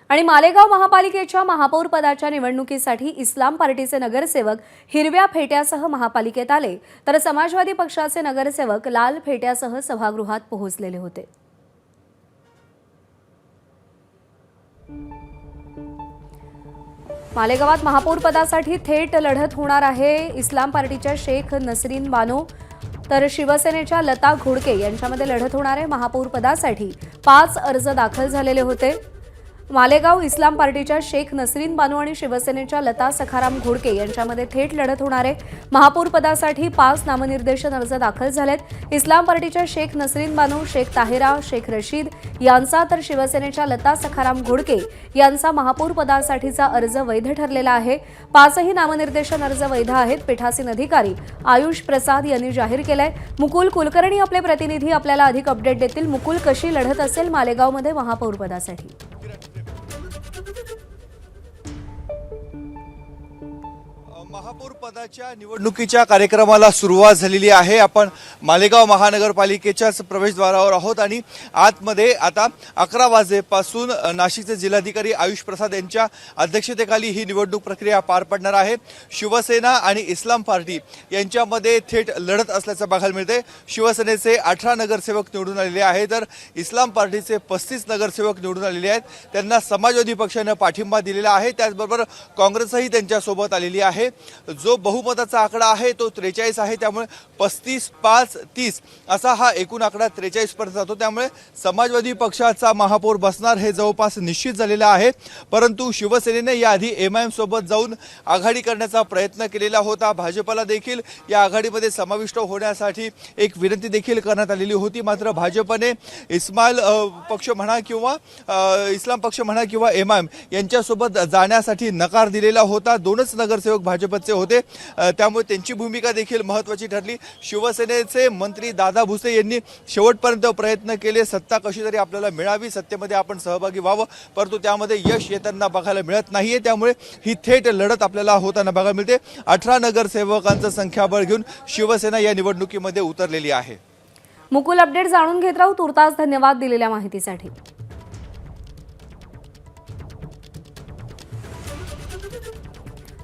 आणि मालेगाव महापालिकेच्या महापौर पदाच्या निवडणुकीसाठी इस्लाम पार्टीचे नगरसेवक हिरव्या फेट्यासह महापालिकेत आले, तर समाजवादी पक्षाचे नगरसेवक लाल फेट्यासह सभागृहात पोहोचलेले होते। मालेगावात महापौर पदासाठी थेट लढत होणार आहे। इस्लाम पार्टीच्या शेख नसरीन बानो तर शिवसेनेच्या लता घोडके यांच्यामध्ये लढत होणार आहे। महापौर पदासाठी 5 अर्ज दाखल झालेले होते। मालेगाव इस्लाम पार्टीच्या शेख नसरीन बानो आणि शिवसेनेच्या लता सखाराम घोडके यांच्यामध्ये थेट लढत होणार आहे। महापौर पदासाठी 5 नामनिर्देशन अर्ज दाखल झालेत। इस्लाम पार्टीच्या शेख नसरीन बानो, शेख ताहिरा, शेख रशीद यांचा तर शिवसेनेच्या लता सखाराम घोडके यांचा महापौर पदासाठीचा अर्ज वैध ठरलेला आहे। 5ही नामनिर्देशन अर्ज वैध आहेत। पीठासीन अधिकारी आयुष प्रसाद यांनी जाहीर केलंय। मुकुल कुलकर्णी आपले प्रतिनिधी आपल्याला अधिक अपडेट देतील। मुकुल, कशी लढत असेल मालेगावमध्ये महापौर पदासाठी? महापौर पदाच्या निवडणुकीच्या कार्यक्रमाला सुरुवात झालेली आहे। आपण मालेगाव महानगरपालिकेच्याच प्रवेशद्वारावर आहोत आणि आतमध्ये आता 11 वाजेपासून नाशिकचे जिल्हाधिकारी आयुष प्रसाद यांच्या अध्यक्षतेखाली ही निवडणूक प्रक्रिया पार पडणार आहे। शिवसेना आणि इस्लाम पार्टी यांच्यामध्ये थेट लढत असल्याचं बघायला मिळते। शिवसेनेचे 18 नगरसेवक निवडून आलेले आहेत, तर इस्लाम पार्टीचे 35 नगरसेवक निवडून आलेले आहेत। त्यांना समाजवादी पक्षाने पाठिंबा दिलेला आहे, त्याचबरोबर काँग्रेसही त्यांच्यासोबत आलेली आहे। जो बहुमताचा आकडा आहे तो 43 आहे, त्यामुळे 35, 5, 30 असा हा एकूण आकडा 43 पर्यंत जातो। त्यामुळे समाजवादी पक्षाचा महापौर बसणार हे जवळपास निश्चित झालेला आहे। परंतु शिवसेनेने याआधी एमआयएम सोबत जाऊन आघाडी करण्याचा प्रयत्न केलेला होता। भाजपला देखील या आघाडीमध्ये समाविष्ट होण्यासाठी एक विनंती देखील करण्यात आलेली होती, मात्र भाजपने इस्माईल पक्ष म्हणा किंवा इस्लाम पक्ष म्हणा किंवा एमआयएम यांच्यासोबत जाण्यासाठी नकार दिलेला होता। 2च नगरसेवक भाजपचे होते, त्यामुळे त्यांची भूमिका देखील महत्त्वाची ठरली। शिवसेनेचे मंत्री दादा भुसे यांनी शेवटपर्यंत प्रयत्न केले, सत्ता कशी तरी आपल्याला मिळावी, सत्तेमध्ये आपण सहभागी व्हावं, परंतु त्यामध्ये यश येताना बघायला मिळत नाहीये। त्यामुळे ही थेट लढत आपल्याला होताना बघायला मिळते। 18 नगरसेवकांचं संख्याबळ घेऊन शिवसेना या निवडणुकीमध्ये उतरलेली आहे। मुकुल, अपडेट जाणून घेत राहू। तुर्तास धन्यवाद दिलेल्या माहितीसाठी।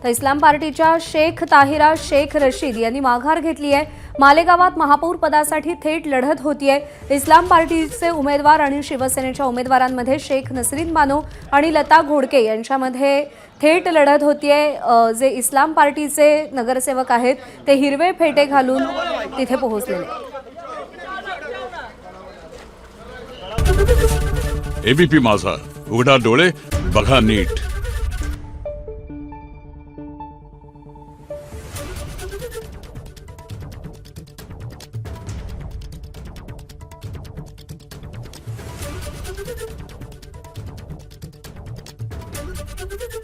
तर इस्लाम पार्टीच्या शेख ताहिरा, शेख रशीद यांनी माघार घेतली आहे। मालेगावात महापौर पदासाठी थेट लढत होतीये। इस्लाम पार्टीचे उमेदवार आणि शिवसेनेच्या उमेदवारांमध्ये शेख नसरीन बानो आणि लता घोडके यांच्यामध्ये थेट लढत होतीये। जे इस्लाम पार्टीचे नगरसेवक आहेत ते हिरवे फेटे घालून तिथे पोहोचलेले। एबीपी माझा, उघडा डोळे बघा नीट। Thank you.